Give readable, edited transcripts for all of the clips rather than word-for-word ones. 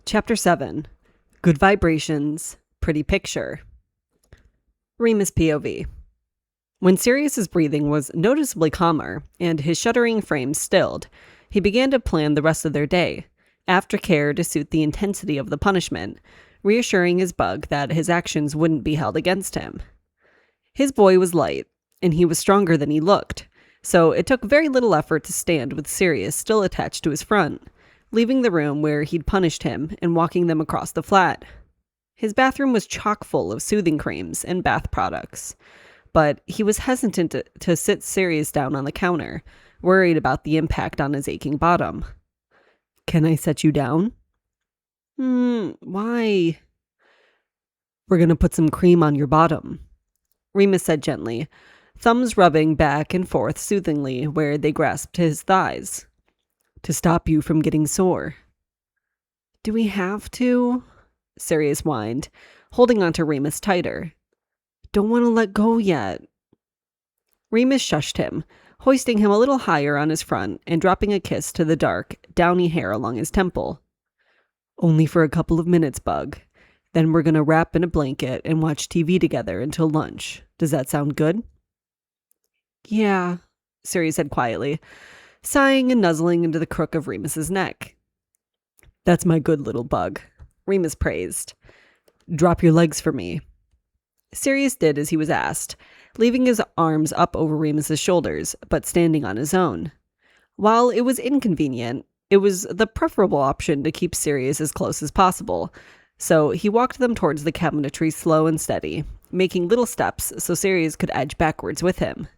Chapter 7. Good Vibrations, Pretty Picture. Remus POV. When Sirius's breathing was noticeably calmer and his shuddering frame stilled, he began to plan the rest of their day, aftercare to suit the intensity of the punishment, reassuring his bug that his actions wouldn't be held against him. His boy was light, and he was stronger than he looked, so it took very little effort to stand with Sirius still attached to his front, leaving the room where he'd punished him and walking them across the flat. His bathroom was chock full of soothing creams and bath products, but he was hesitant to sit Sirius down on the counter, worried about the impact on his aching bottom. "Can I set you down?" Why?" "We're going to put some cream on your bottom," Remus said gently, thumbs rubbing back and forth soothingly where they grasped his thighs. "To stop you from getting sore." "Do we have to?" Sirius whined, holding onto Remus tighter. "Don't want to let go yet." Remus shushed him, hoisting him a little higher on his front and dropping a kiss to the dark, downy hair along his temple. "Only for a couple of minutes, Bug. Then we're going to wrap in a blanket and watch TV together until lunch. Does that sound good?" "Yeah," Sirius said quietly, sighing and nuzzling into the crook of Remus's neck. "That's my good little Bug," Remus praised. "Drop your legs for me." Sirius did as he was asked, leaving his arms up over Remus's shoulders, but standing on his own. While it was inconvenient, it was the preferable option to keep Sirius as close as possible, so he walked them towards the cabinetry slow and steady, making little steps so Sirius could edge backwards with him.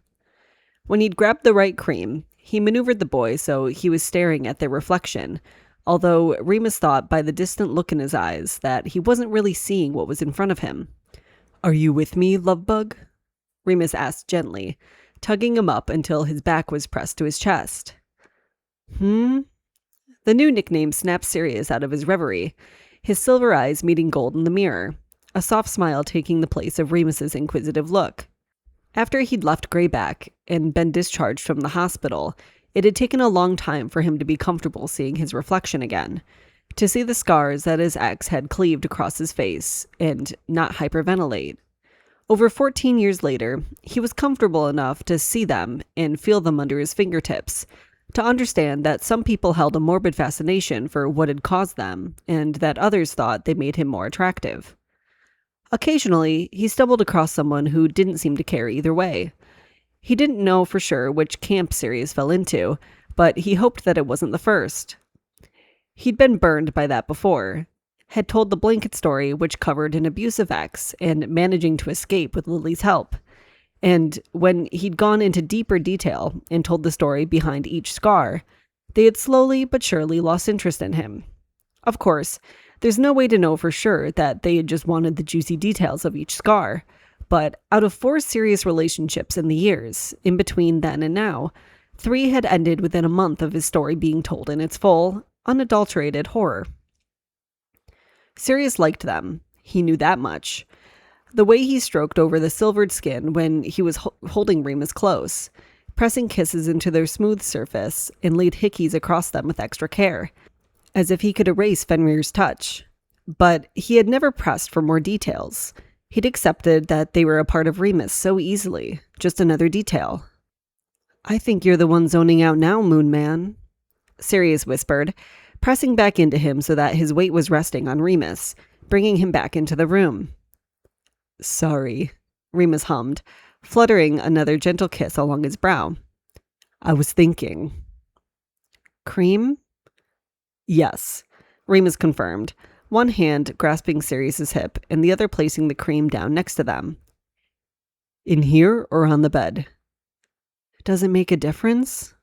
When he'd grabbed the right cream, he maneuvered the boy so he was staring at their reflection, although Remus thought by the distant look in his eyes that he wasn't really seeing what was in front of him. "Are you with me, Lovebug?" Remus asked gently, tugging him up until his back was pressed to his chest. The new nickname snapped Sirius out of his reverie, his silver eyes meeting gold in the mirror, a soft smile taking the place of Remus's inquisitive look. After he'd left Greyback and been discharged from the hospital, it had taken a long time for him to be comfortable seeing his reflection again, to see the scars that his ex had cleaved across his face and not hyperventilate. Over 14 years later, he was comfortable enough to see them and feel them under his fingertips, to understand that some people held a morbid fascination for what had caused them, and that others thought they made him more attractive. Occasionally, he stumbled across someone who didn't seem to care either way. He didn't know for sure which camp Sirius fell into, but he hoped that it wasn't the first. He'd been burned by that before, had told the blanket story which covered an abusive ex and managing to escape with Lily's help. And when he'd gone into deeper detail and told the story behind each scar, they had slowly but surely lost interest in him. Of course, there's no way to know for sure that they had just wanted the juicy details of each scar, but out of 4 serious relationships in the years, in between then and now, 3 had ended within a month of his story being told in its full, unadulterated horror. Sirius liked them, he knew that much. The way he stroked over the silvered skin when he was holding Remus close, pressing kisses into their smooth surface and laid hickeys across them with extra care, as if he could erase Fenrir's touch. But he had never pressed for more details. He'd accepted that they were a part of Remus so easily, just another detail. "I think you're the one zoning out now, Moon Man," Sirius whispered, pressing back into him so that his weight was resting on Remus, bringing him back into the room. "Sorry," Remus hummed, fluttering another gentle kiss along his brow. "I was thinking." "Cream?" "Yes," Remus confirmed, one hand grasping Sirius's hip and the other placing the cream down next to them. "In here or on the bed?" "Does it make a difference?"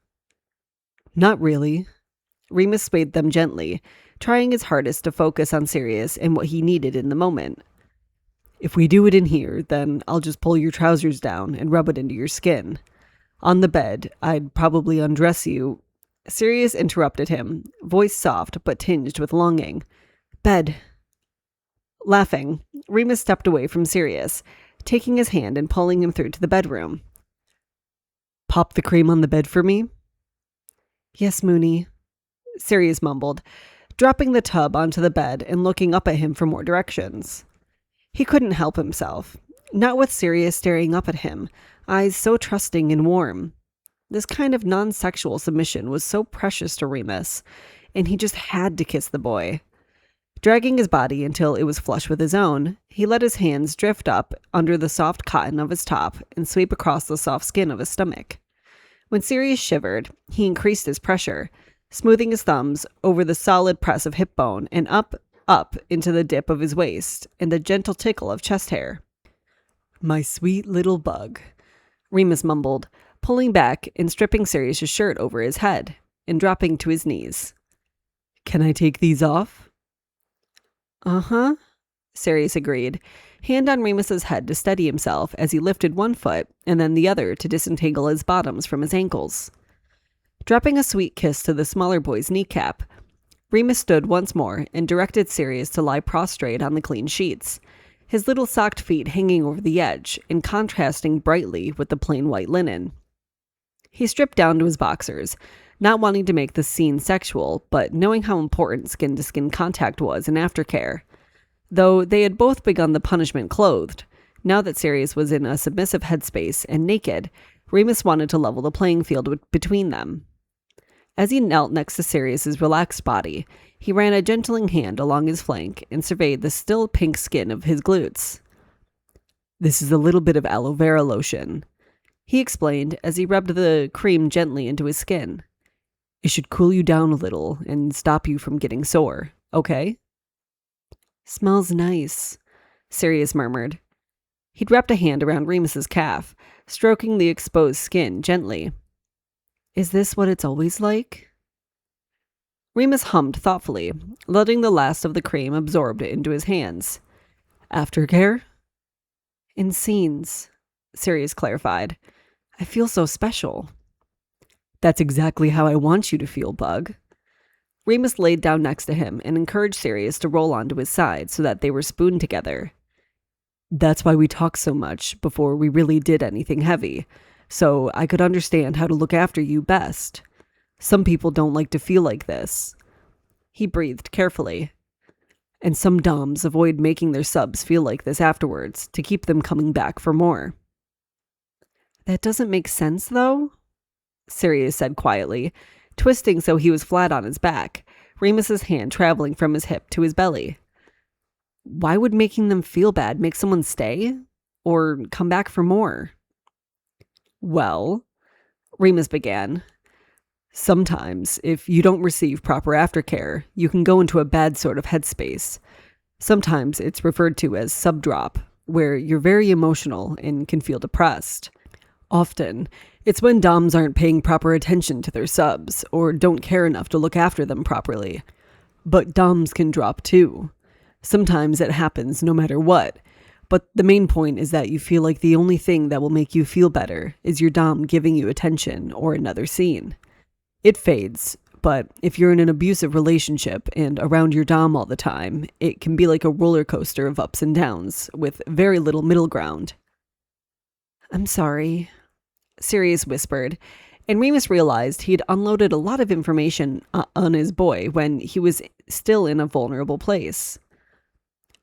"Not really." Remus swayed them gently, trying his hardest to focus on Sirius and what he needed in the moment. "If we do it in here, then I'll just pull your trousers down and rub it into your skin. On the bed, I'd probably undress you." Sirius interrupted him, voice soft but tinged with longing. "Bed." Laughing, Remus stepped away from Sirius, taking his hand and pulling him through to the bedroom. "Pop the cream on the bed for me?" "Yes, Moony," Sirius mumbled, dropping the tub onto the bed and looking up at him for more directions. He couldn't help himself, not with Sirius staring up at him, eyes so trusting and warm. This kind of non-sexual submission was so precious to Remus, and he just had to kiss the boy. Dragging his body until it was flush with his own, he let his hands drift up under the soft cotton of his top and sweep across the soft skin of his stomach. When Sirius shivered, he increased his pressure, smoothing his thumbs over the solid press of hip bone and up into the dip of his waist and a gentle tickle of chest hair. "My sweet little bug," Remus mumbled, pulling back and stripping Sirius's shirt over his head and dropping to his knees. "Can I take these off?" "Uh-huh," Sirius agreed, hand on Remus's head to steady himself as he lifted one foot and then the other to disentangle his bottoms from his ankles. Dropping a sweet kiss to the smaller boy's kneecap, Remus stood once more and directed Sirius to lie prostrate on the clean sheets, his little socked feet hanging over the edge and contrasting brightly with the plain white linen. He stripped down to his boxers, not wanting to make the scene sexual, but knowing how important skin-to-skin contact was in aftercare. Though they had both begun the punishment clothed, now that Sirius was in a submissive headspace and naked, Remus wanted to level the playing field between them. As he knelt next to Sirius's relaxed body, he ran a gentling hand along his flank and surveyed the still pink skin of his glutes. "This is a little bit of aloe vera lotion," he explained as he rubbed the cream gently into his skin. "It should cool you down a little and stop you from getting sore, okay?" "Smells nice," Sirius murmured. He'd wrapped a hand around Remus's calf, stroking the exposed skin gently. "Is this what it's always like?" Remus hummed thoughtfully, letting the last of the cream absorb into his hands. "Aftercare?" "In scenes," Sirius clarified. "I feel so special." "That's exactly how I want you to feel, Bug." Remus laid down next to him and encouraged Sirius to roll onto his side so that they were spooned together. "That's why we talked so much before we really did anything heavy, so I could understand how to look after you best. Some people don't like to feel like this." He breathed carefully. "And some doms avoid making their subs feel like this afterwards to keep them coming back for more." "That doesn't make sense, though," Sirius said quietly, twisting so he was flat on his back, Remus's hand traveling from his hip to his belly. "Why would making them feel bad make someone stay? Or come back for more?" "Well," Remus began, "sometimes, if you don't receive proper aftercare, you can go into a bad sort of headspace. Sometimes it's referred to as subdrop, where you're very emotional and can feel depressed. Often, it's when doms aren't paying proper attention to their subs, or don't care enough to look after them properly. But doms can drop too. Sometimes it happens no matter what, but the main point is that you feel like the only thing that will make you feel better is your dom giving you attention or another scene. It fades, but if you're in an abusive relationship and around your dom all the time, it can be like a roller coaster of ups and downs, with very little middle ground." "I'm sorry," Sirius whispered, and Remus realized he'd unloaded a lot of information on his boy when he was still in a vulnerable place.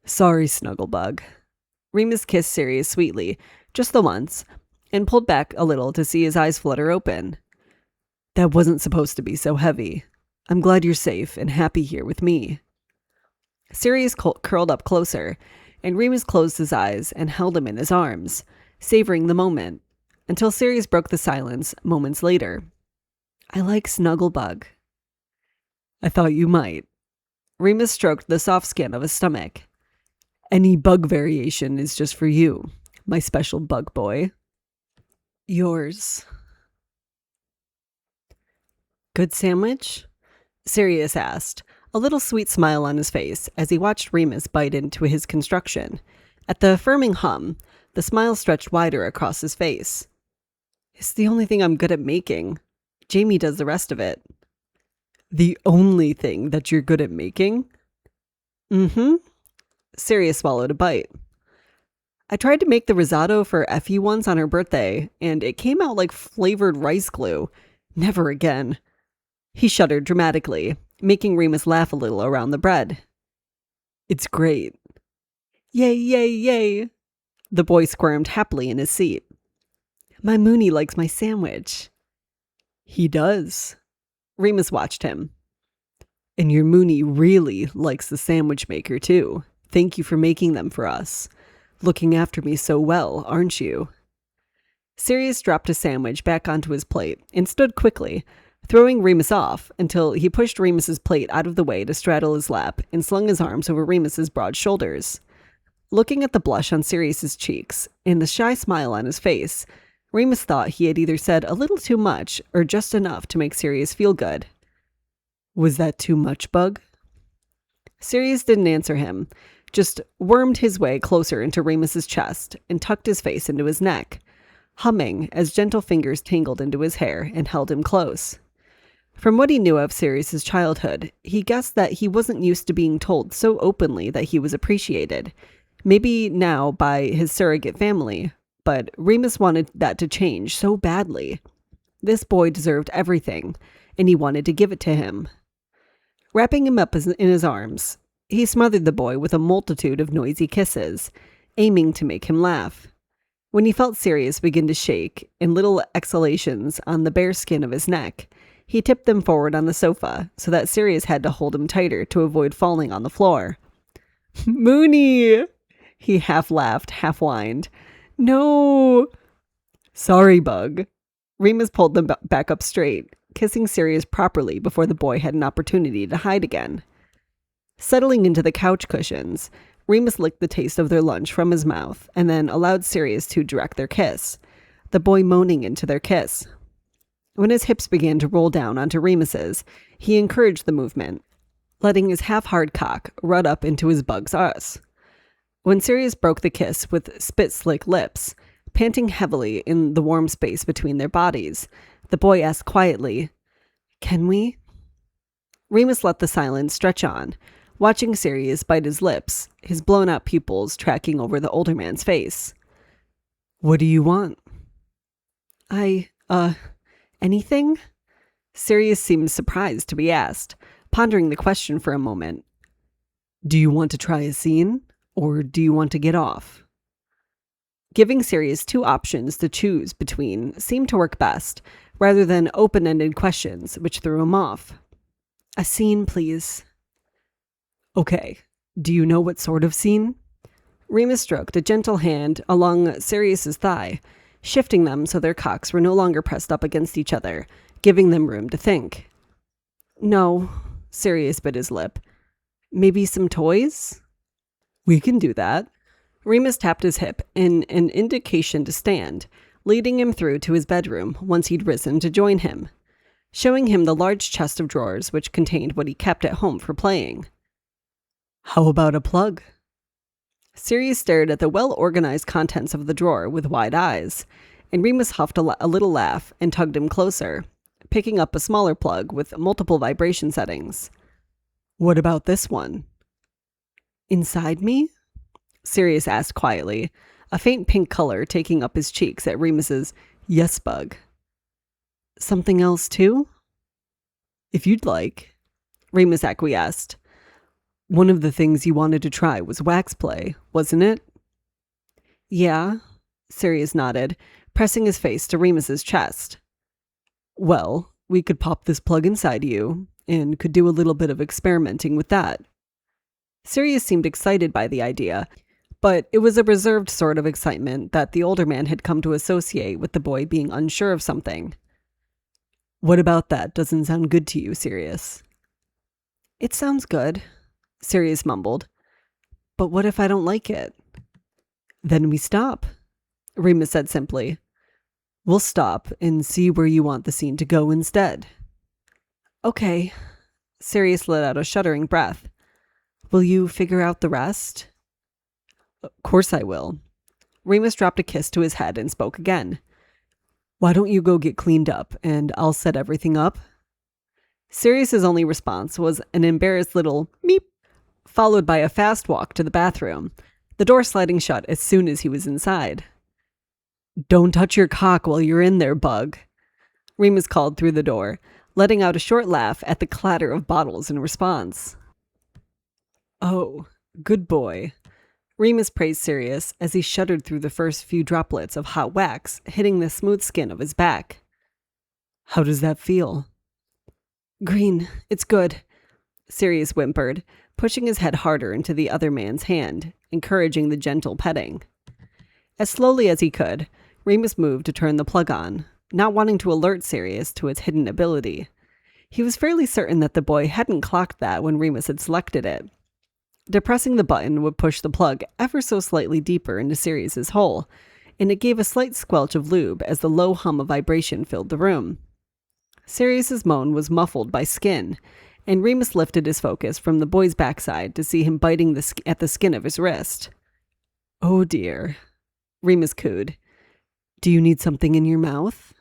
"Sorry, Snugglebug." Remus kissed Sirius sweetly, just the once, and pulled back a little to see his eyes flutter open. "That wasn't supposed to be so heavy. I'm glad you're safe and happy here with me." Sirius curled up closer, and Remus closed his eyes and held him in his arms, savoring the moment, until Sirius broke the silence moments later. "I like Snugglebug." "I thought you might." Remus stroked the soft skin of his stomach. "Any bug variation is just for you, my special bug boy." "Yours." "Good sandwich?" Sirius asked, a little sweet smile on his face as he watched Remus bite into his construction. At the affirming hum, the smile stretched wider across his face. "It's the only thing I'm good at making. Jamie does the rest of it." "The only thing that you're good at making?" "Mm-hmm." Sirius swallowed a bite. "I tried to make the risotto for Effie once on her birthday, and it came out like flavored rice glue. Never again." He shuddered dramatically, making Remus laugh a little around the bread. It's great. Yay, yay, yay. The boy squirmed happily in his seat. My Mooney likes my sandwich. He does. Remus watched him. And your Mooney really likes the sandwich maker, too. Thank you for making them for us. Looking after me so well, aren't you? Sirius dropped a sandwich back onto his plate and stood quickly, throwing Remus off until he pushed Remus's plate out of the way to straddle his lap and slung his arms over Remus's broad shoulders. Looking at the blush on Sirius's cheeks and the shy smile on his face, Remus thought he had either said a little too much or just enough to make Sirius feel good. Was that too much, Bug? Sirius didn't answer him, just wormed his way closer into Remus's chest and tucked his face into his neck, humming as gentle fingers tangled into his hair and held him close. From what he knew of Sirius's childhood, he guessed that he wasn't used to being told so openly that he was appreciated, maybe now by his surrogate family, but Remus wanted that to change so badly. This boy deserved everything, and he wanted to give it to him. Wrapping him up in his arms, he smothered the boy with a multitude of noisy kisses, aiming to make him laugh. When he felt Sirius begin to shake in little exhalations on the bare skin of his neck, he tipped them forward on the sofa so that Sirius had to hold him tighter to avoid falling on the floor. Mooney! He half laughed, half whined. No! Sorry, Bug. Remus pulled them back up straight, kissing Sirius properly before the boy had an opportunity to hide again. Settling into the couch cushions, Remus licked the taste of their lunch from his mouth and then allowed Sirius to direct their kiss, the boy moaning into their kiss. When his hips began to roll down onto Remus's, he encouraged the movement, letting his half-hard cock rut up into his Bug's ass. When Sirius broke the kiss with spit-slick lips, panting heavily in the warm space between their bodies, the boy asked quietly, "Can we?" Remus let the silence stretch on, watching Sirius bite his lips, his blown-out pupils tracking over the older man's face. What do you want? Anything? Sirius seemed surprised to be asked, pondering the question for a moment. Do you want to try a scene, or do you want to get off? Giving Sirius two options to choose between seemed to work best, rather than open-ended questions, which threw him off. A scene, please. Okay, do you know what sort of scene? Remus stroked a gentle hand along Sirius's thigh, shifting them so their cocks were no longer pressed up against each other, giving them room to think. No, Sirius bit his lip. Maybe some toys? We can do that. Remus tapped his hip in an indication to stand, leading him through to his bedroom once he'd risen to join him, showing him the large chest of drawers which contained what he kept at home for playing. How about a plug? Sirius stared at the well-organized contents of the drawer with wide eyes, and Remus huffed a little laugh and tugged him closer, picking up a smaller plug with multiple vibration settings. What about this one? Inside me? Sirius asked quietly, a faint pink color taking up his cheeks at Remus's yes, Bug. Something else too? If you'd like, Remus acquiesced. One of the things you wanted to try was wax play, wasn't it? Yeah, Sirius nodded, pressing his face to Remus's chest. Well, we could pop this plug inside you, and could do a little bit of experimenting with that. Sirius seemed excited by the idea, but it was a reserved sort of excitement that the older man had come to associate with the boy being unsure of something. What about that doesn't sound good to you, Sirius? It sounds good, Sirius mumbled. But what if I don't like it? Then we stop, Remus said simply. We'll stop and see where you want the scene to go instead. Okay, Sirius let out a shuddering breath. Will you figure out the rest? Of course I will. Remus dropped a kiss to his head and spoke again. Why don't you go get cleaned up, and I'll set everything up? Sirius's only response was an embarrassed little meep, followed by a fast walk to the bathroom, the door sliding shut as soon as he was inside. Don't touch your cock while you're in there, Bug, Remus called through the door, letting out a short laugh at the clatter of bottles in response. "Oh, good boy." Remus praised Sirius as he shuddered through the first few droplets of hot wax hitting the smooth skin of his back. "How does that feel?" "Green, it's good," Sirius whimpered, pushing his head harder into the other man's hand, encouraging the gentle petting. As slowly as he could, Remus moved to turn the plug on, not wanting to alert Sirius to its hidden ability. He was fairly certain that the boy hadn't clocked that when Remus had selected it. Depressing the button would push the plug ever so slightly deeper into Sirius's hole, and it gave a slight squelch of lube as the low hum of vibration filled the room. Sirius's moan was muffled by skin, and Remus lifted his focus from the boy's backside to see him biting at the skin of his wrist. "Oh dear," Remus cooed. "Do you need something in your mouth?"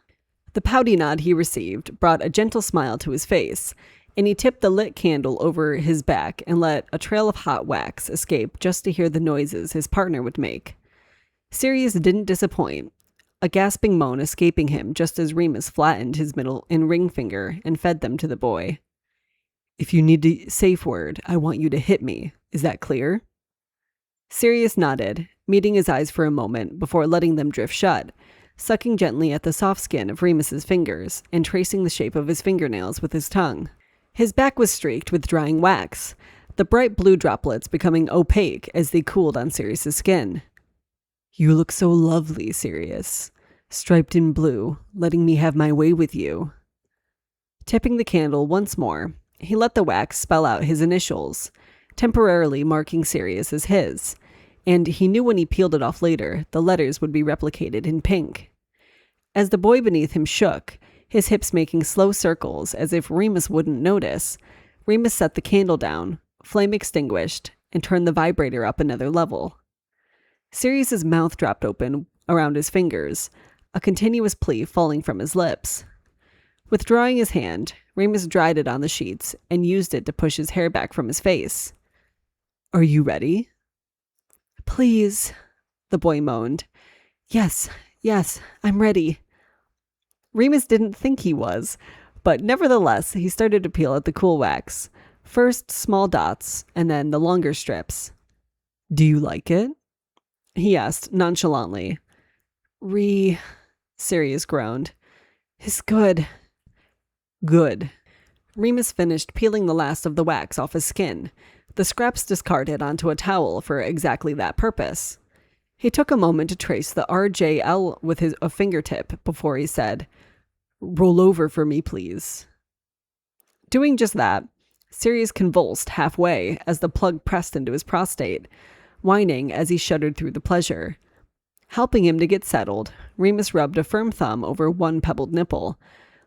The pouty nod he received brought a gentle smile to his face, and he tipped the lit candle over his back and let a trail of hot wax escape just to hear the noises his partner would make. Sirius didn't disappoint, a gasping moan escaping him just as Remus flattened his middle and ring finger and fed them to the boy. "If you need a safe word, I want you to hit me. Is that clear?" Sirius nodded, meeting his eyes for a moment before letting them drift shut, sucking gently at the soft skin of Remus's fingers and tracing the shape of his fingernails with his tongue. His back was streaked with drying wax, the bright blue droplets becoming opaque as they cooled on Sirius's skin. "You look so lovely, Sirius, striped in blue, letting me have my way with you." Tipping the candle once more, he let the wax spell out his initials, temporarily marking Sirius as his, and he knew when he peeled it off later, the letters would be replicated in pink. As the boy beneath him shook, his hips making slow circles as if Remus wouldn't notice, Remus set the candle down, flame extinguished, and turned the vibrator up another level. Sirius's mouth dropped open around his fingers, a continuous plea falling from his lips. Withdrawing his hand, Remus dried it on the sheets and used it to push his hair back from his face. "Are you ready?" "Please," the boy moaned. Yes, I'm ready." Remus didn't think he was, but nevertheless, he started to peel at the cool wax, first small dots and then the longer strips. "Do you like it?" he asked nonchalantly. Sirius groaned. "It's good." "Good." Remus finished peeling the last of the wax off his skin, the scraps discarded onto a towel for exactly that purpose. He took a moment to trace the RJL with a fingertip before he said, "Roll over for me, please." Doing just that, Sirius convulsed halfway as the plug pressed into his prostate, whining as he shuddered through the pleasure. Helping him to get settled, Remus rubbed a firm thumb over one pebbled nipple,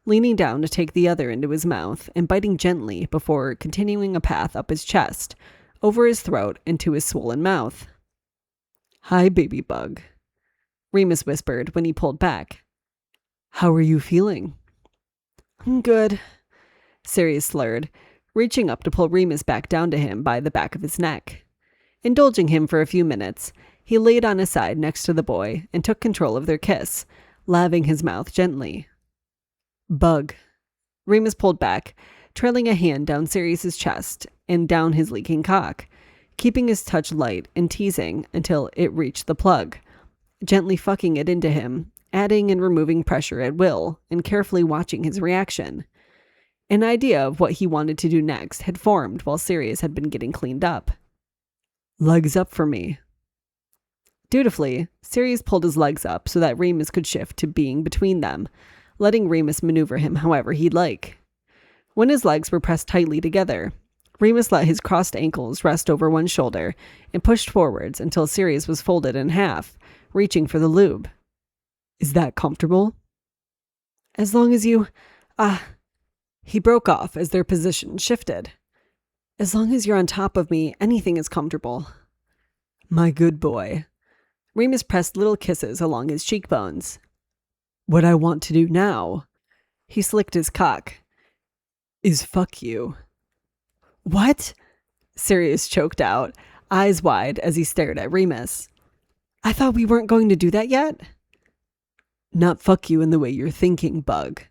leaning down to take the other into his mouth and biting gently before continuing a path up his chest, over his throat, and to his swollen mouth. "Hi, baby bug," Remus whispered when he pulled back. "How are you feeling?" "I'm good," Sirius slurred, reaching up to pull Remus back down to him by the back of his neck. Indulging him for a few minutes, he laid on his side next to the boy and took control of their kiss, laving his mouth gently. "Bug." Remus pulled back, trailing a hand down Sirius's chest and down his leaking cock, keeping his touch light and teasing until it reached the plug, gently fucking it into him, adding and removing pressure at will, and carefully watching his reaction. An idea of what he wanted to do next had formed while Sirius had been getting cleaned up. "Legs up for me." Dutifully, Sirius pulled his legs up so that Remus could shift to being between them, letting Remus maneuver him however he'd like. When his legs were pressed tightly together, Remus let his crossed ankles rest over one shoulder and pushed forwards until Sirius was folded in half, reaching for the lube. "Is that comfortable?" "As long as you... He broke off as their position shifted. "As long as you're on top of me, anything is comfortable." "My good boy." Remus pressed little kisses along his cheekbones. "What I want to do now," he slicked his cock, "is fuck you." "What?" Sirius choked out, eyes wide as he stared at Remus. "I thought we weren't going to do that yet?" "Not fuck you in the way you're thinking, bug,"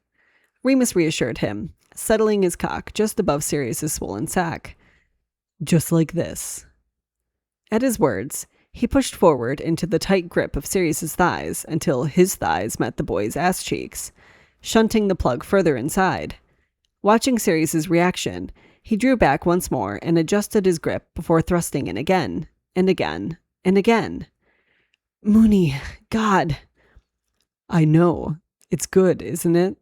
Remus reassured him, settling his cock just above Sirius's swollen sack. Just like this. At his words, he pushed forward into the tight grip of Sirius's thighs until his thighs met the boy's ass cheeks, shunting the plug further inside. Watching Sirius's reaction, he drew back once more and adjusted his grip before thrusting in again, and again, and again. Mooney, God. I know. It's good, isn't it?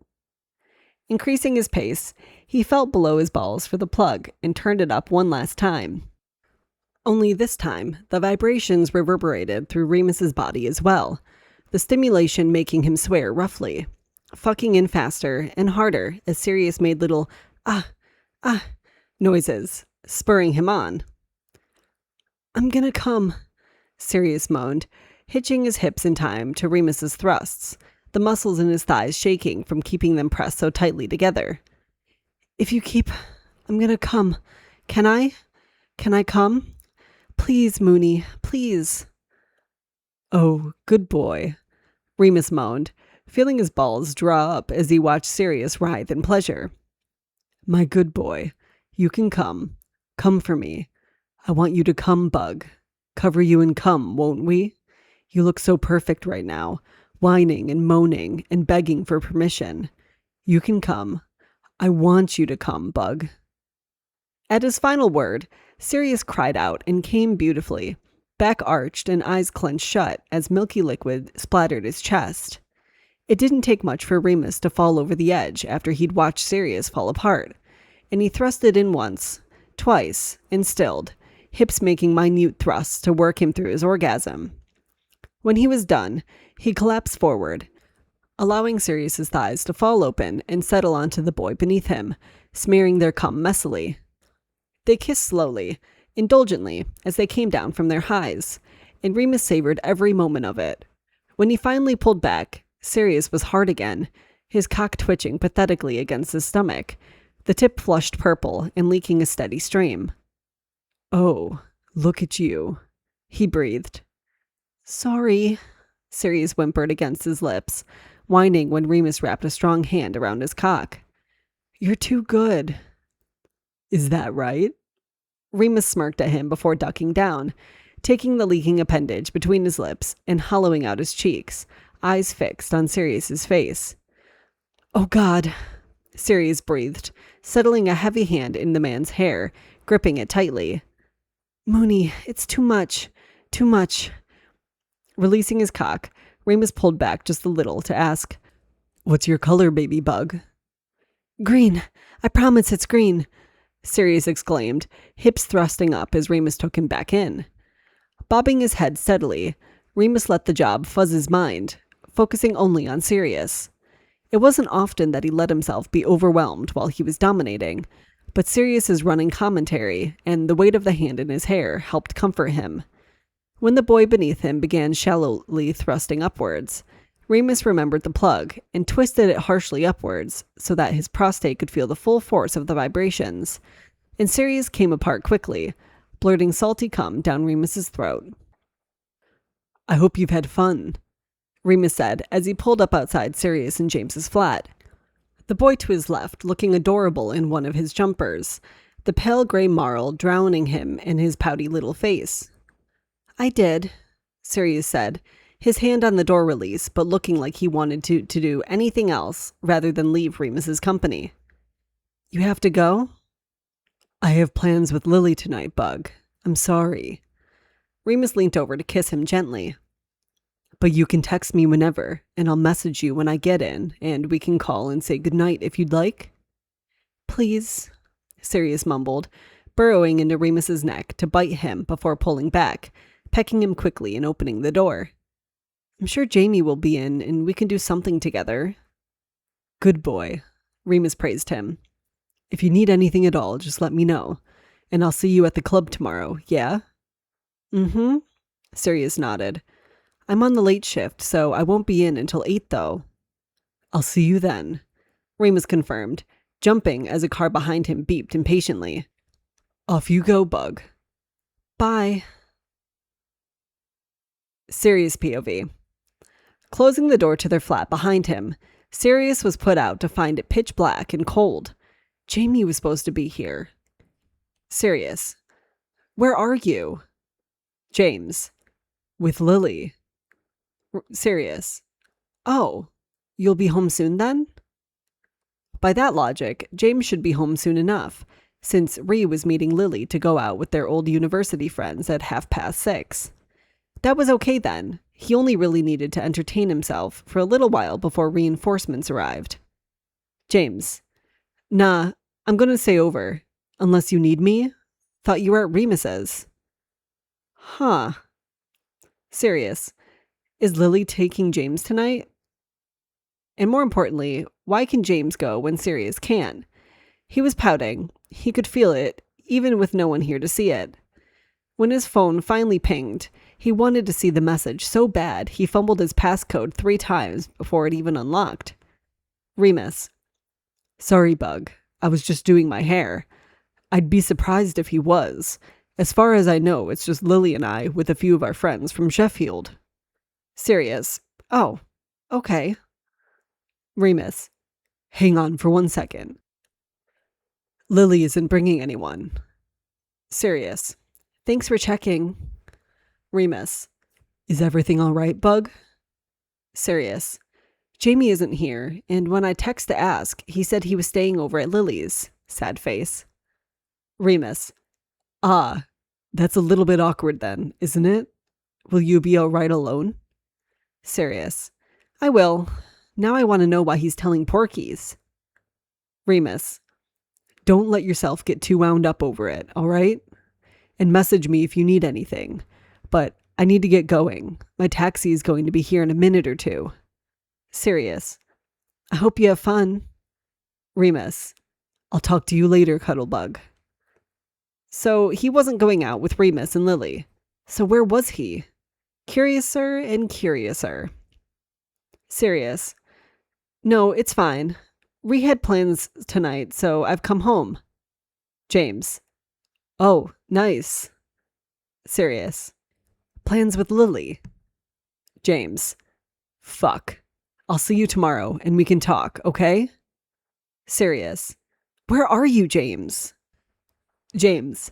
Increasing his pace, he felt below his balls for the plug and turned it up one last time. Only this time, the vibrations reverberated through Remus's body as well, the stimulation making him swear roughly, fucking in faster and harder as Sirius made little ah noises, spurring him on. I'm gonna come, Sirius moaned, hitching his hips in time to Remus's thrusts, the muscles in his thighs shaking from keeping them pressed so tightly together. If you keep, I'm gonna come. Can I? Can I come? Please, Mooney, please. Oh, good boy, Remus moaned, feeling his balls draw up as he watched Sirius writhe in pleasure. My good boy, you can come. Come for me. I want you to come, Bug. Cover you in cum, won't we? You look so perfect right now, whining and moaning and begging for permission. You can come. I want you to come, Bug. At his final word, Sirius cried out and came beautifully, back arched and eyes clenched shut as milky liquid splattered his chest. It didn't take much for Remus to fall over the edge after he'd watched Sirius fall apart, and he thrusted in once, twice, and stilled, hips making minute thrusts to work him through his orgasm. When he was done, he collapsed forward, allowing Sirius's thighs to fall open and settle onto the boy beneath him, smearing their cum messily. They kissed slowly, indulgently, as they came down from their highs, and Remus savored every moment of it. When he finally pulled back, Sirius was hard again, his cock twitching pathetically against his stomach, the tip flushed purple and leaking a steady stream. Oh, look at you, he breathed. Sorry, Sirius whimpered against his lips, whining when Remus wrapped a strong hand around his cock. You're too good. Is that right? Remus smirked at him before ducking down, taking the leaking appendage between his lips and hollowing out his cheeks, eyes fixed on Sirius's face. Oh God, Sirius breathed, settling a heavy hand in the man's hair, gripping it tightly. Mooney, it's too much, too much. Releasing his cock, Remus pulled back just a little to ask, What's your color, baby bug? Green. I promise it's green, Sirius exclaimed, hips thrusting up as Remus took him back in. Bobbing his head steadily, Remus let the job fuzz his mind, focusing only on Sirius. It wasn't often that he let himself be overwhelmed while he was dominating, but Sirius's running commentary and the weight of the hand in his hair helped comfort him. When the boy beneath him began shallowly thrusting upwards, Remus remembered the plug and twisted it harshly upwards so that his prostate could feel the full force of the vibrations, and Sirius came apart quickly, blurting salty cum down Remus's throat. I hope you've had fun, Remus said as he pulled up outside Sirius and James's flat. The boy to his left looking adorable in one of his jumpers, the pale gray marl drowning him in his pouty little face. I did, Sirius said, his hand on the door release, but looking like he wanted to do anything else rather than leave Remus's company. You have to go? I have plans with Lily tonight, Bug. I'm sorry. Remus leaned over to kiss him gently. But you can text me whenever, and I'll message you when I get in, and we can call and say goodnight if you'd like. Please, Sirius mumbled, burrowing into Remus's neck to bite him before pulling back, pecking him quickly and opening the door. I'm sure Jamie will be in, and we can do something together. Good boy, Remus praised him. If you need anything at all, just let me know, and I'll see you at the club tomorrow, yeah? Mm-hmm, Sirius nodded. I'm on the late shift, so I won't be in until 8, though. I'll see you then, Remus confirmed, jumping as a car behind him beeped impatiently. Off you go, Bug. Bye. Sirius POV. Closing the door to their flat behind him, Sirius was put out to find it pitch black and cold. Jamie was supposed to be here. Sirius. Where are you? James. With Lily. Sirius. Oh, you'll be home soon then? By that logic, James should be home soon enough, since Ree was meeting Lily to go out with their old university friends at 6:30. That was okay then. He only really needed to entertain himself for a little while before reinforcements arrived. James. Nah, I'm going to stay over. Unless you need me? Thought you were at Remus's. Huh. Sirius. Is Lily taking James tonight? And more importantly, why can James go when Sirius can't? He was pouting. He could feel it, even with no one here to see it. When his phone finally pinged, he wanted to see the message so bad he fumbled his passcode 3 times before it even unlocked. Remus. Sorry, Bug. I was just doing my hair. I'd be surprised if he was. As far as I know, it's just Lily and I with a few of our friends from Sheffield. Sirius. Oh, okay. Remus. Hang on for 1 second. Lily isn't bringing anyone. Sirius. Thanks for checking. Remus. Is everything all right, Bug? Sirius. Jamie isn't here, and when I text to ask, he said he was staying over at Lily's. Sad face. Remus. Ah, that's a little bit awkward then, isn't it? Will you be all right alone? Sirius. I will. Now I want to know why he's telling Porky's. Remus. Don't let yourself get too wound up over it, all right? And message me if you need anything. But I need to get going. My taxi is going to be here in a minute or two. Sirius. I hope you have fun. Remus. I'll talk to you later, Cuddlebug. So he wasn't going out with Remus and Lily. So where was he? Curiouser and curiouser. Sirius. No, it's fine. Ree had plans tonight, so I've come home. James. Oh, nice. Sirius. Plans with Lily. James. Fuck. I'll see you tomorrow and we can talk, okay? Sirius. Where are you, James? James.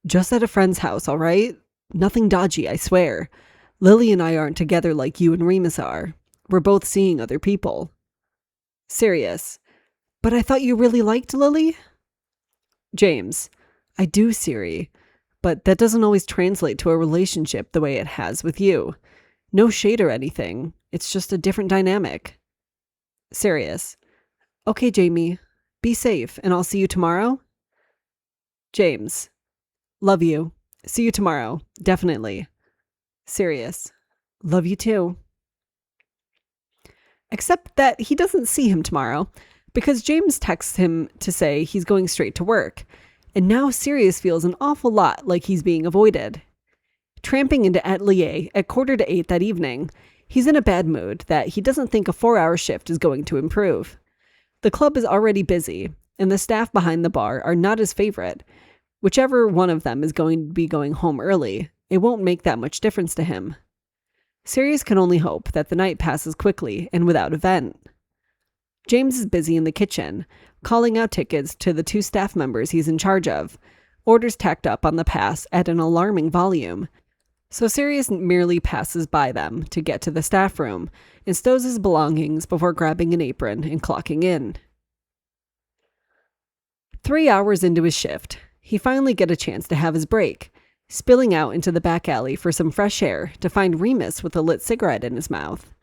Just at a friend's house, all right? Nothing dodgy, I swear. Lily and I aren't together like you and Remus are. We're both seeing other people. Sirius. But I thought you really liked Lily? James. I do, Siri. But that doesn't always translate to a relationship the way it has with you. No shade or anything. It's just a different dynamic. Sirius. Okay, Jamie. Be safe, and I'll see you tomorrow? James. Love you. See you tomorrow. Definitely. Sirius. Love you too. Except that he doesn't see him tomorrow, because James texts him to say he's going straight to work, and now Sirius feels an awful lot like he's being avoided. Tramping into Atelier at 7:45 that evening, he's in a bad mood that he doesn't think a 4-hour shift is going to improve. The club is already busy, and the staff behind the bar are not his favorite. Whichever one of them is going to be going home early, it won't make that much difference to him. Sirius can only hope that the night passes quickly and without event. James is busy in the kitchen, calling out tickets to the 2 staff members he's in charge of, orders tacked up on the pass at an alarming volume. So Sirius merely passes by them to get to the staff room and stows his belongings before grabbing an apron and clocking in. 3 hours into his shift, he finally gets a chance to have his break, spilling out into the back alley for some fresh air to find Remus with a lit cigarette in his mouth.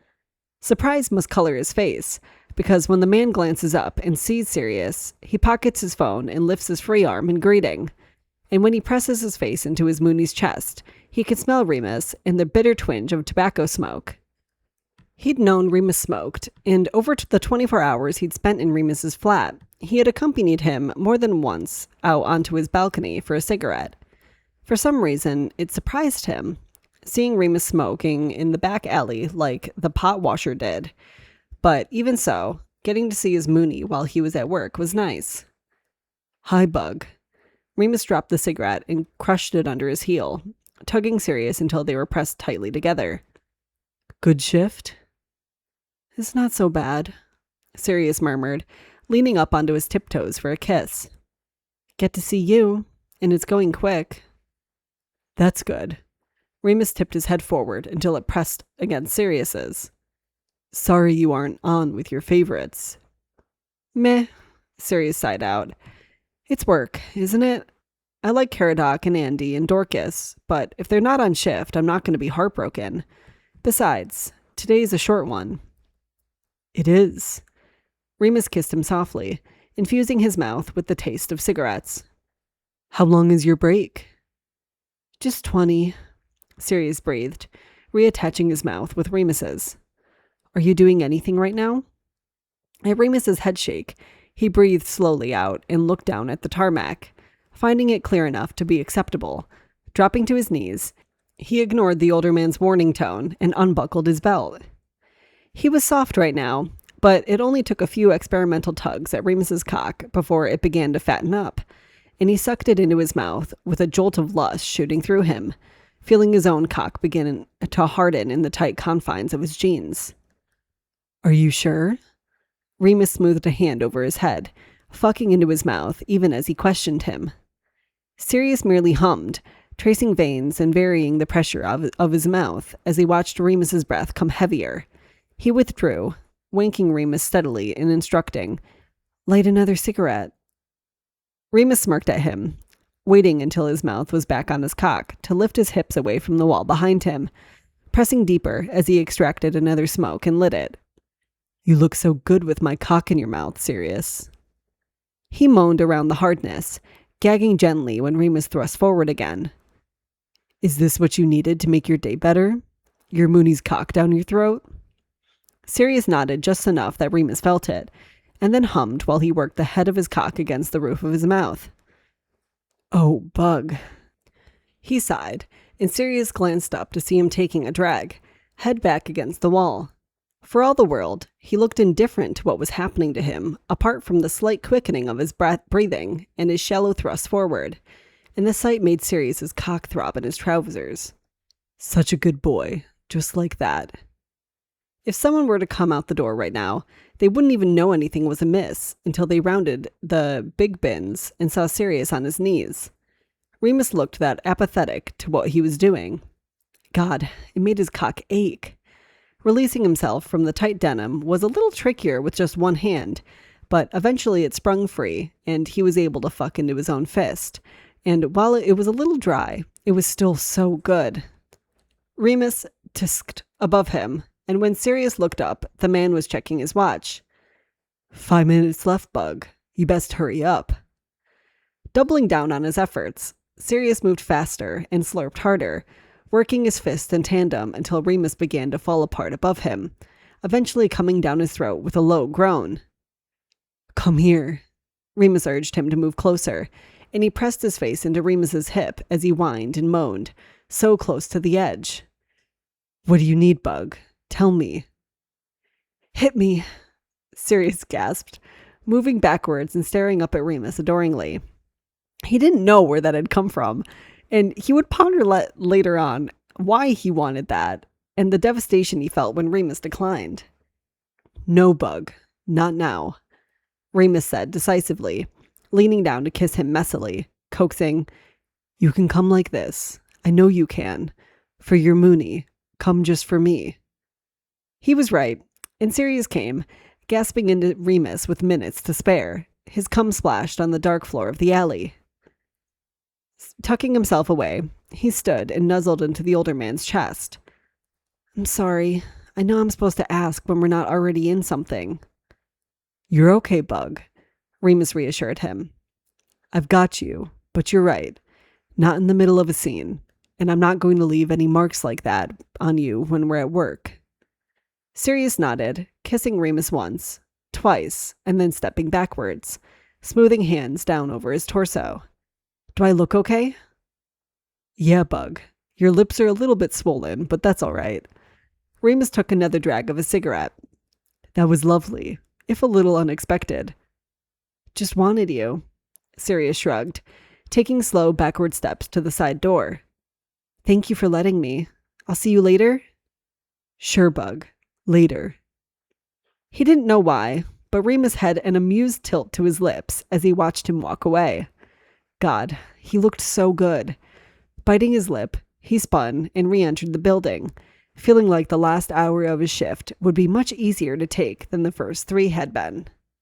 Surprise must color his face, because when the man glances up and sees Sirius, he pockets his phone and lifts his free arm in greeting. And when he presses his face into his Mooney's chest, he can smell Remus and the bitter twinge of tobacco smoke. He'd known Remus smoked, and over the 24 hours he'd spent in Remus's flat, he had accompanied him more than once out onto his balcony for a cigarette. For some reason, it surprised him, seeing Remus smoking in the back alley like the pot washer did. But even so, getting to see his Mooney while he was at work was nice. Hi, Bug. Remus dropped the cigarette and crushed it under his heel, tugging Sirius until they were pressed tightly together. Good shift? It's not so bad, Sirius murmured, leaning up onto his tiptoes for a kiss. Get to see you, and it's going quick. That's good. Remus tipped his head forward until it pressed against Sirius's. Sorry you aren't on with your favorites. Meh, Sirius sighed out. It's work, isn't it? I like Caradoc and Andy and Dorcas, but if they're not on shift, I'm not going to be heartbroken. Besides, today's a short one. It is. Remus kissed him softly, infusing his mouth with the taste of cigarettes. How long is your break? Just 20, Sirius breathed, reattaching his mouth with Remus's. Are you doing anything right now? At Remus's head shake, he breathed slowly out and looked down at the tarmac, finding it clear enough to be acceptable. Dropping to his knees, he ignored the older man's warning tone and unbuckled his belt. He was soft right now, but it only took a few experimental tugs at Remus's cock before it began to fatten up, and he sucked it into his mouth with a jolt of lust shooting through him, feeling his own cock begin to harden in the tight confines of his jeans. Are you sure? Remus smoothed a hand over his head, fucking into his mouth even as he questioned him. Sirius merely hummed, tracing veins and varying the pressure of his mouth as he watched Remus's breath come heavier. He withdrew, wanking Remus steadily and instructing, Light another cigarette. Remus smirked at him, waiting until his mouth was back on his cock to lift his hips away from the wall behind him, pressing deeper as he extracted another smoke and lit it. You look so good with my cock in your mouth, Sirius. He moaned around the hardness, gagging gently when Remus thrust forward again. Is this what you needed to make your day better? Your Mooney's cock down your throat? Sirius nodded just enough that Remus felt it, and then hummed while he worked the head of his cock against the roof of his mouth. Oh, bug. He sighed, and Sirius glanced up to see him taking a drag, head back against the wall. For all the world, he looked indifferent to what was happening to him, apart from the slight quickening of his breathing and his shallow thrust forward, and the sight made Sirius's cock throb in his trousers. Such a good boy, just like that. If someone were to come out the door right now, they wouldn't even know anything was amiss until they rounded the big bins and saw Sirius on his knees. Remus looked that apathetic to what he was doing. God, it made his cock ache. Releasing himself from the tight denim was a little trickier with just one hand, but eventually it sprung free, and he was able to fuck into his own fist. And while it was a little dry, it was still so good. Remus tisked above him, and when Sirius looked up, the man was checking his watch. 5 minutes left, bug. You best hurry up. Doubling down on his efforts, Sirius moved faster and slurped harder, working his fists in tandem until Remus began to fall apart above him, eventually coming down his throat with a low groan. Come here. Remus urged him to move closer, and he pressed his face into Remus's hip as he whined and moaned, so close to the edge. What do you need, bug? Tell me. Hit me, Sirius gasped, moving backwards and staring up at Remus adoringly. He didn't know where that had come from, and he would ponder later on why he wanted that, and the devastation he felt when Remus declined. No, bug, not now, Remus said decisively, leaning down to kiss him messily, coaxing, You can come like this. I know you can. For your Mooney. Come just for me. He was right, and Sirius came, gasping into Remus with minutes to spare, his cum splashed on the dark floor of the alley. Tucking himself away, he stood and nuzzled into the older man's chest. I'm sorry. I know I'm supposed to ask when we're not already in something. You're okay, bug, Remus reassured him. I've got you, but you're right. Not in the middle of a scene, and I'm not going to leave any marks like that on you when we're at work. Sirius nodded, kissing Remus once, twice, and then stepping backwards, smoothing hands down over his torso. Do I look okay? Yeah, bug. Your lips are a little bit swollen, but that's all right. Remus took another drag of his cigarette. That was lovely, if a little unexpected. Just wanted you, Sirius shrugged, taking slow backward steps to the side door. Thank you for letting me. I'll see you later? Sure, bug. Later. He didn't know why, but Remus had an amused tilt to his lips as he watched him walk away. God, he looked so good. Biting his lip, he spun and re-entered the building, feeling like the last hour of his shift would be much easier to take than the first 3 had been.